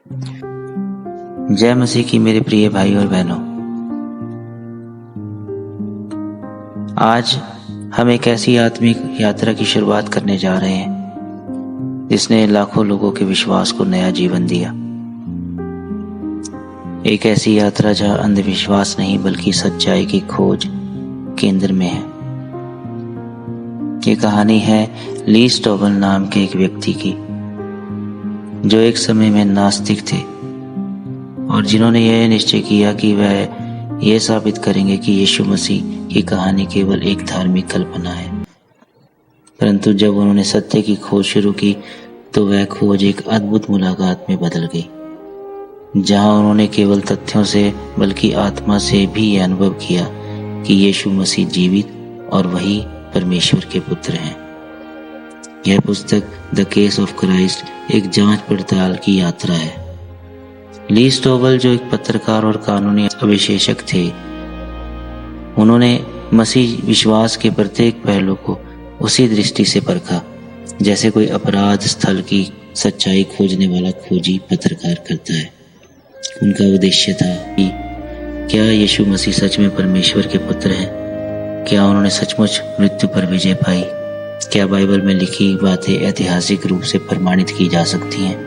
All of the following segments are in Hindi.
जय मसीह की मेरे प्रिय भाई और बहनों, आज हम एक ऐसी आत्मिक यात्रा की शुरुआत करने जा रहे हैं जिसने लाखों लोगों के विश्वास को नया जीवन दिया। एक ऐसी यात्रा जहां अंधविश्वास नहीं बल्कि सच्चाई की खोज केंद्र में है। ये कहानी है ली स्टोबल नाम के एक व्यक्ति की, जो एक समय में नास्तिक थे और जिन्होंने यह निश्चय किया कि वह यह साबित करेंगे कि यीशु मसीह की कहानी केवल एक धार्मिक कल्पना है। परंतु जब उन्होंने सत्य की खोज शुरू की तो वह खोज एक अद्भुत मुलाकात में बदल गई, जहां उन्होंने केवल तथ्यों से बल्कि आत्मा से भी यह अनुभव किया कि यीशु मसीह जीवित और वही परमेश्वर के पुत्र हैं। यह पुस्तक द केस ऑफ क्राइस्ट एक जांच पड़ताल की यात्रा है। ली स्टोबल, जो एक पत्रकार और कानूनी अविशेषक थे, उन्होंने मसीह विश्वास के प्रत्येक पहलू को उसी दृष्टि से परखा जैसे कोई अपराध स्थल की सच्चाई खोजने वाला खोजी पत्रकार करता है। उनका उद्देश्य था कि क्या यीशु मसीह सच में परमेश्वर के पुत्र हैं? क्या उन्होंने सचमुच मृत्यु पर विजय पाई? क्या बाइबल में लिखी बातें ऐतिहासिक रूप से प्रमाणित की जा सकती हैं?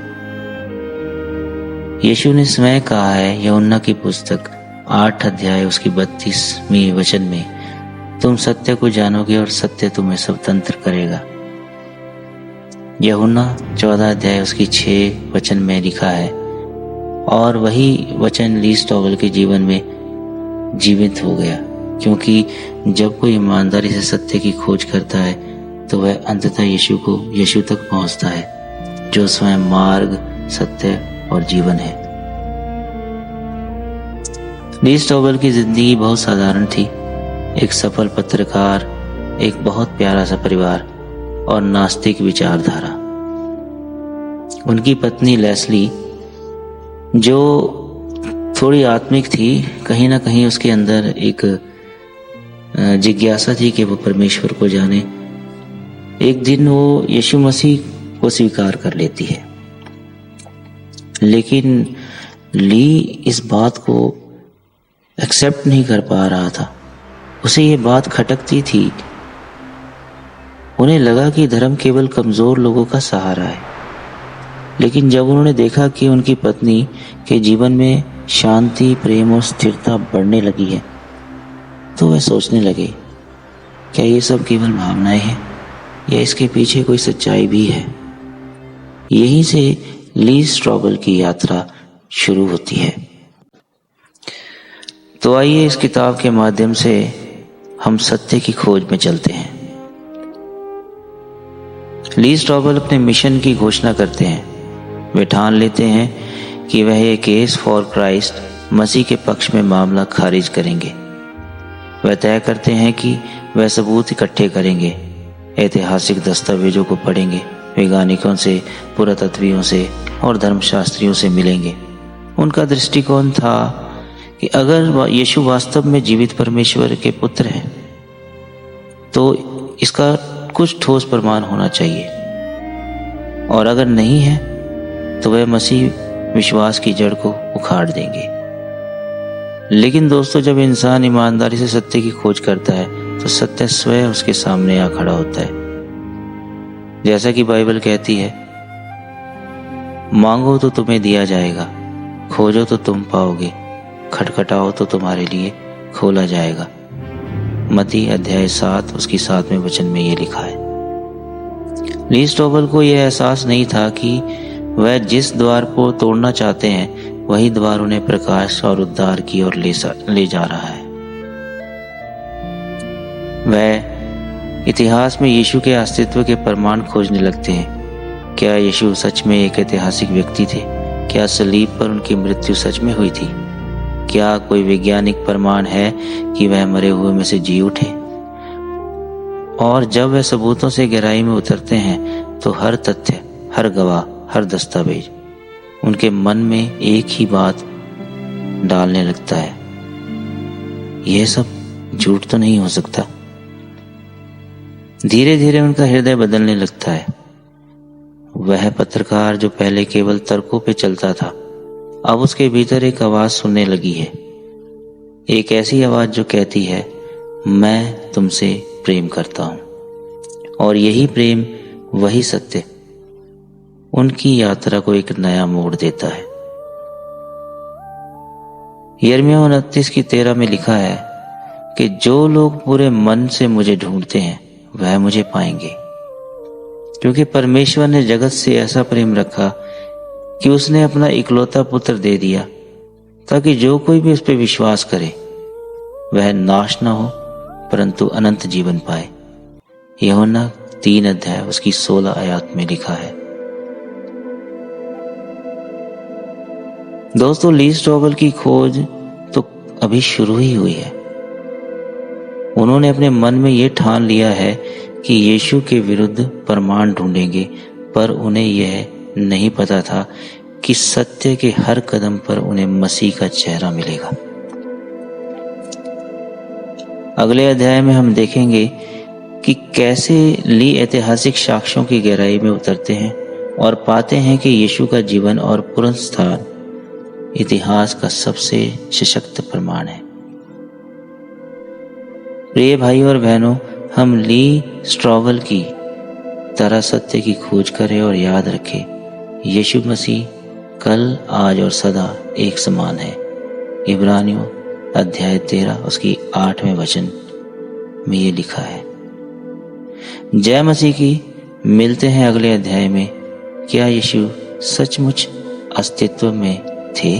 यीशु ने स्वयं कहा है यूहन्ना की पुस्तक 8 अध्याय उसकी 32वें वचन में, तुम सत्य को जानोगे और सत्य तुम्हें स्वतंत्र करेगा। यूहन्ना 14 अध्याय उसकी 6 वचन में लिखा है, और वही वचन ली स्टोबल के जीवन में जीवित हो गया, क्योंकि जब कोई ईमानदारी से सत्य की खोज करता है तो वह अंततः यीशु तक पहुंचता है, जो स्वयं मार्ग, सत्य और जीवन है। ली स्टोबल की जिंदगी बहुत साधारण थी। एक सफल पत्रकार, एक बहुत प्यारा सा परिवार और नास्तिक विचारधारा। उनकी पत्नी लेस्ली, जो थोड़ी आत्मिक थी, कहीं ना कहीं उसके अंदर एक जिज्ञासा थी कि वो परमेश्वर को जाने। एक दिन वो यीशु मसीह को स्वीकार कर लेती है, लेकिन ली इस बात को एक्सेप्ट नहीं कर पा रहा था। उसे ये बात खटकती थी। उन्हें लगा कि धर्म केवल कमजोर लोगों का सहारा है। लेकिन जब उन्होंने देखा कि उनकी पत्नी के जीवन में शांति, प्रेम और स्थिरता बढ़ने लगी है, तो वह सोचने लगे, क्या ये सब केवल भावनाएं हैं या इसके पीछे कोई सच्चाई भी है? यहीं से ली स्टोबल की यात्रा शुरू होती है। तो आइए इस किताब के माध्यम से हम सत्य की खोज में चलते हैं। ली स्टोबल अपने मिशन की घोषणा करते हैं। वे ठान लेते हैं कि वह ये केस फॉर क्राइस्ट, मसीह के पक्ष में मामला खारिज करेंगे। वह तय करते हैं कि वह सबूत इकट्ठे करेंगे, ऐतिहासिक दस्तावेजों को पढ़ेंगे, वैज्ञानिकों से, पुरातत्वियों से और धर्मशास्त्रियों से मिलेंगे। उनका दृष्टिकोण था कि अगर यीशु वास्तव में जीवित परमेश्वर के पुत्र हैं तो इसका कुछ ठोस प्रमाण होना चाहिए, और अगर नहीं है तो वह मसीह विश्वास की जड़ को उखाड़ देंगे। लेकिन दोस्तों, जब इंसान ईमानदारी से सत्य की खोज करता है तो सत्य स्वयं उसके सामने आ खड़ा होता है। जैसा कि बाइबल कहती है, मांगो तो तुम्हें दिया जाएगा, खोजो तो तुम पाओगे, खटखटाओ तो तुम्हारे लिए खोला जाएगा। मत्ती अध्याय 7 उसकी 7वें वचन में ये लिखा है। ली स्टोबल को यह एहसास नहीं था कि वह जिस द्वार को तोड़ना चाहते हैं वही द्वार उन्हें प्रकाश और उद्धार की ओर ले जा रहा है। वह इतिहास में यीशु के अस्तित्व के प्रमाण खोजने लगते हैं। क्या यीशु सच में एक ऐतिहासिक व्यक्ति थे? क्या सलीब पर उनकी मृत्यु सच में हुई थी? क्या कोई वैज्ञानिक प्रमाण है कि वह मरे हुए में से जी उठे? और जब वह सबूतों से गहराई में उतरते हैं तो हर तथ्य, हर गवाह, हर दस्तावेज उनके मन में एक ही बात डालने लगता है, यह सब झूठ तो नहीं हो सकता। धीरे धीरे उनका हृदय बदलने लगता है। वह पत्रकार जो पहले केवल तर्कों पे चलता था अब उसके भीतर एक आवाज सुनने लगी है, एक ऐसी आवाज जो कहती है, मैं तुमसे प्रेम करता हूं। और यही प्रेम, वही सत्य उनकी यात्रा को एक नया मोड़ देता है। यिर्मयाह 29:13 में लिखा है कि जो लोग पूरे मन से मुझे ढूंढते हैं वह मुझे पाएंगे, क्योंकि परमेश्वर ने जगत से ऐसा प्रेम रखा कि उसने अपना इकलौता पुत्र दे दिया, ताकि जो कोई भी उस पर विश्वास करे वह नाश न हो परंतु अनंत जीवन पाए। यूहन्ना 3 उसकी 16 आयत में लिखा है। दोस्तों, ली स्ट्रोबल की खोज तो अभी शुरू ही हुई है। उन्होंने अपने मन में ये ठान लिया है कि यीशु के विरुद्ध प्रमाण ढूंढेंगे, पर उन्हें यह नहीं पता था कि सत्य के हर कदम पर उन्हें मसीह का चेहरा मिलेगा। अगले अध्याय में हम देखेंगे कि कैसे ली ऐतिहासिक साक्ष्यों की गहराई में उतरते हैं और पाते हैं कि यीशु का जीवन और पुनरुत्थान इतिहास का सबसे सशक्त प्रमाण है। प्रिय भाई और बहनों, हम ली स्ट्रोबल की तरह सत्य की खोज करें और याद रखें, यीशु मसीह कल, आज और सदा एक समान है। इब्रानियों अध्याय 13 उसकी 8वें वचन में ये लिखा है। जय मसीह की। मिलते हैं अगले अध्याय में। क्या यीशु सचमुच अस्तित्व में थे?